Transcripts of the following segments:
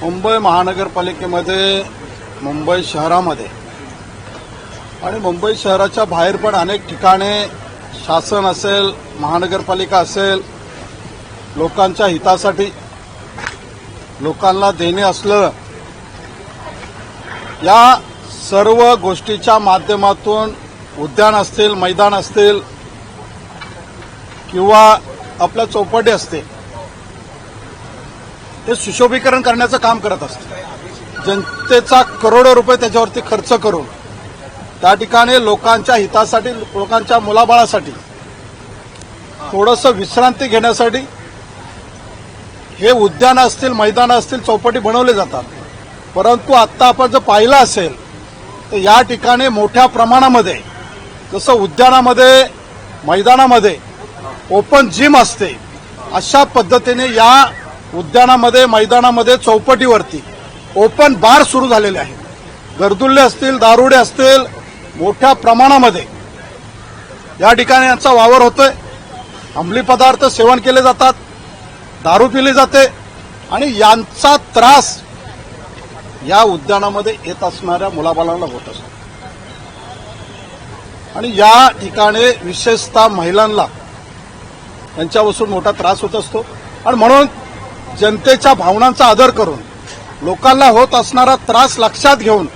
मुंबई महानगरपालिकेमध्ये मुंबई शहरामध्ये आणि मुंबई शहराच्या बाहेर पण अनेक ठिकाणी शासन असेल, महानगरपालिका असेल, लोकांच्या हितासाठी लोकांना देणे असलं, या सर्व गोष्टीच्या माध्यमातून उद्यान असतील, मैदान असतील किंवा आपल्या चौपाटी असते, ते सुशोभीकरण करण्याचं काम करत असते. जनतेचा करोडो रुपये त्याच्यावरती खर्च करून त्या ठिकाणी लोकांच्या हितासाठी, लोकांच्या मुलाबाळासाठी थोडंसं विश्रांती घेण्यासाठी हे उद्यान असतील, मैदान असतील, चौपाटी बनवले जातात. परंतु आता आपण जर पाहिलं असेल तर या ठिकाणी मोठ्या प्रमाणामध्ये जसं उद्यानामध्ये, मैदानामध्ये ओपन जिम असते, अशा पद्धतीने या उद्यानामध्ये, मैदानामध्ये, चौपाटीवरती ओपन बार सुरू झालेले आहेत. गर्दुल्ले असतील, दारुडे असतील, मोठ्या प्रमाणामध्ये या ठिकाणी यांचा वावर होतोय. अंमली पदार्थ सेवन केले जातात, दारू पिली जाते आणि यांचा त्रास या उद्यानामध्ये येत असणाऱ्या मुलाबाळांना होत असतो. आणि या ठिकाणी विशेषतः महिलांना यांच्यापासून मोठा त्रास होत असतो. आणि म्हणून जनतेच्या भावनांचा आदर करून लोकांना होत असणारा त्रास लक्षात घेऊन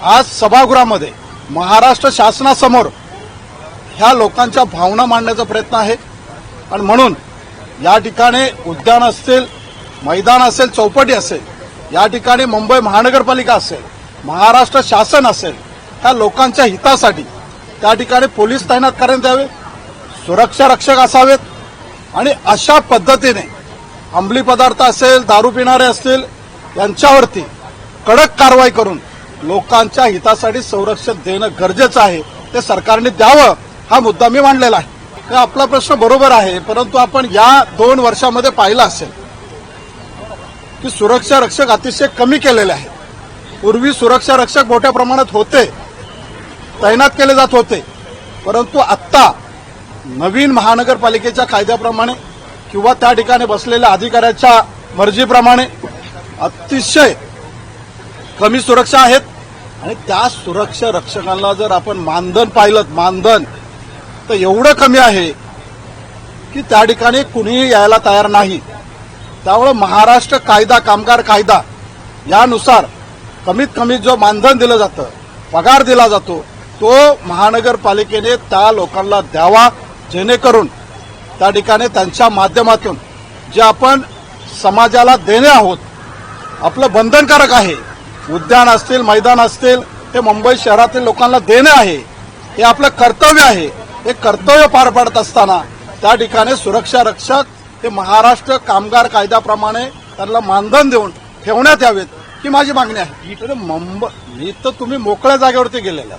आज सभागृहामध्ये महाराष्ट्र शासनासमोर ह्या लोकांच्या भावना मांडण्याचा प्रयत्न आहे. आणि म्हणून या ठिकाणी उद्यान असतील, मैदान असेल, चौपाटी असेल, या ठिकाणी मुंबई महानगरपालिका असेल, महाराष्ट्र शासन असेल, ह्या लोकांच्या हितासाठी त्या ठिकाणी पोलीस तैनात करण्यात यावे, सुरक्षा रक्षक असावेत आणि अशा पद्धतीने अंमली पदार्थ असेल, दारू पिणारे असतील, यांच्यावरती कडक कारवाई करून लोकांच्या हितासाठी संरक्षण देणं गरजेचं आहे. ते सरकारने द्यावं, हा मुद्दा मी मांडलेला आहे. आपला प्रश्न बरोबर आहे, परंतु आपण या 2 वर्षामध्ये पाहिलं असेल की सुरक्षा रक्षक अतिशय कमी केलेले आहेत. पूर्वी सुरक्षा रक्षक मोठ्या प्रमाणात होते, तैनात केले जात होते, परंतु आत्ता नवीन महानगरपालिकेच्या कायद्याप्रमाणे किंवा त्या ठिकाणी बसलेल्या अधिकाऱ्याच्या मर्जीप्रमाणे अतिशय कमी सुरक्षा आहेत. आणि त्या सुरक्षा रक्षकांना जर आपण मानधन पाहिलं, मानधन तर एवढं कमी आहे की त्या ठिकाणी कुणीही यायला तयार नाही. त्यामुळे महाराष्ट्र कायदा, कामगार कायदा यानुसार कमीत कमी जो मानधन दिलं जातं, पगार दिला जातो, तो महानगरपालिकेने त्या लोकांना द्यावा, जेणेकरून त्या ठिकाणी त्यांच्या माध्यमातून जे आपण समाजाला देणे आहोत, आपलं बंधनकारक आहे, उद्यान असतील, मैदान असतील, हे मुंबई शहरातील लोकांना देणे आहे, हे आपलं कर्तव्य आहे. हे कर्तव्य पार पाडत असताना त्या ठिकाणी सुरक्षा रक्षक हे महाराष्ट्र कामगार कायद्याप्रमाणे त्यांना मानधन देऊन ठेवण्यात यावेत, ही माझी मागणी आहे. मी तर तुम्ही मोकळ्या जागेवरती गेलेल्या,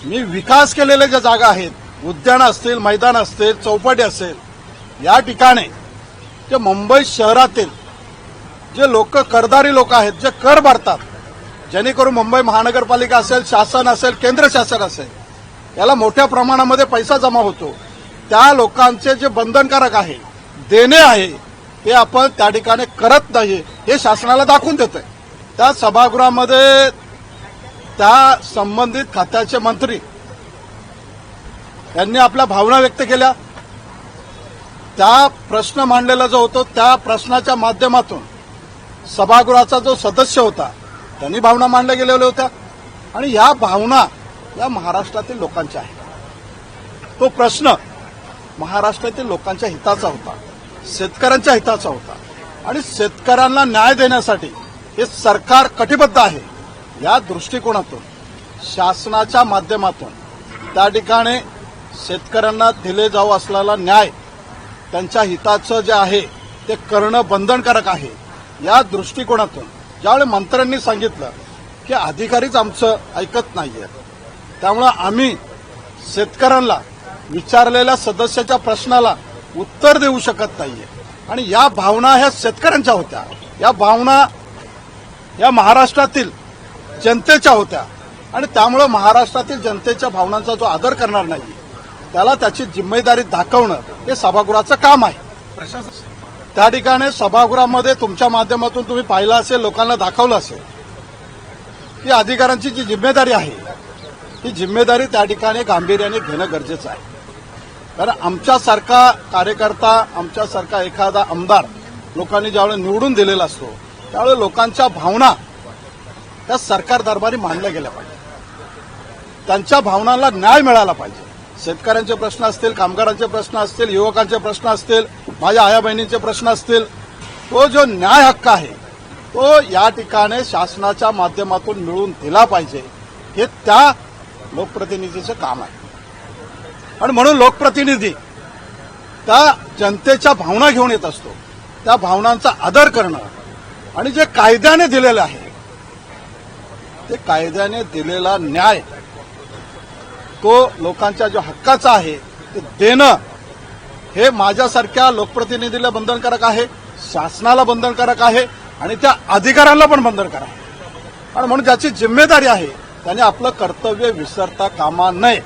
मी विकास केलेल्या ज्या जागा आहेत, उद्यान असतील, मैदान असतील, चौपाटी असेल, या ठिकाणी जे मुंबई शहरातील जे लोक, करदारी लोक आहेत, जे कर भरतात, जेणेकरून मुंबई महानगरपालिका असेल, शासन असेल, केंद्र शासन असेल, याला मोठ्या प्रमाणामध्ये पैसा जमा होतो. त्या लोकांचे जे बंधनकारक आहे, देणे आहे, ते आपण त्या ठिकाणी करत नाही, हे शासनाला दाखवून देतोय. त्या सभागृहामध्ये त्या संबंधित खात्याचे मंत्री यांनी आपल्या भावना व्यक्त केल्या. त्या प्रश्न मांडलेला जो होतो, त्या प्रश्नाच्या माध्यमातून सभागृहाचा जो सदस्य होता त्यांनी भावना मांडल्या गेलेल्या होत्या. आणि या भावना या महाराष्ट्रातील लोकांच्या आहेत. तो प्रश्न महाराष्ट्रातील लोकांच्या हिताचा होता, शेतकऱ्यांच्या हिताचा होता. आणि शेतकऱ्यांना न्याय देण्यासाठी हे सरकार कटिबद्ध आहे. या दृष्टिकोनातून शासनाच्या माध्यमातून त्या ठिकाणी शेतकऱ्यांना दिले जाऊ असलेला न्याय, त्यांच्या हिताचं जे आहे ते करणं बंधनकारक आहे. या दृष्टिकोनातून ज्यावेळी मंत्र्यांनी सांगितलं की अधिकारीच आमचं ऐकत नाहीये, त्यामुळे आम्ही शेतकऱ्यांना विचारलेल्या सदस्याच्या प्रश्नाला उत्तर देऊ शकत नाहीये. आणि या भावना ह्या शेतकऱ्यांच्या होत्या, या भावना या महाराष्ट्रातील जनतेच्या होत्या. आणि त्यामुळे महाराष्ट्रातील जनतेच्या भावनांचा जो आदर करणार नाही, त्याला त्याची जिम्मेदारी दाखवणं हे सभागृहाचं काम आहे. त्या ठिकाणी सभागृहामध्ये तुमच्या माध्यमातून तुम्ही पाहिलं असेल, लोकांना दाखवलं असेल की अधिकाऱ्यांची जी जिम्मेदारी आहे ती जिम्मेदारी त्या ठिकाणी गांभीर्याने घेणं गरजेचं आहे. कारण आमच्यासारखा कार्यकर्ता, आमच्यासारखा एखादा आमदार लोकांनी ज्यावेळेस निवडून दिलेला असतो त्यावेळेस लोकांच्या भावना त्या सरकार दरबारी मांडल्या गेल्या पाहिजे. त्यांच्या भावनांना न्याय मिळाला पाहिजे. शेतकऱ्यांचे प्रश्न असतील, कामगारांचे प्रश्न असतील, युवकांचे प्रश्न असतील, माझ्या आया बहिणींचे प्रश्न असतील, तो जो न्याय हक्क आहे तो या ठिकाणी शासनाच्या माध्यमातून मिळवून दिला पाहिजे. हे त्या लोकप्रतिनिधीचं काम आहे. आणि म्हणून लोकप्रतिनिधी त्या जनतेच्या भावना घेऊन येत असतो. त्या भावनांचा आदर करणं आणि जे कायद्याने दिलेलं आहे ते कायद्याने दिलेला न्याय तो लोकांच्या जो हक्काचा आहे ते देणं हे माझ्यासारख्या लोकप्रतिनिधीला बंधनकारक आहे, शासनाला बंधनकारक आहे आणि त्या अधिकाऱ्यांना पण बंधनकारक आहे. आणि म्हणून ज्याची जिम्मेदारी आहे त्याने आपलं कर्तव्य विसरता कामा नये.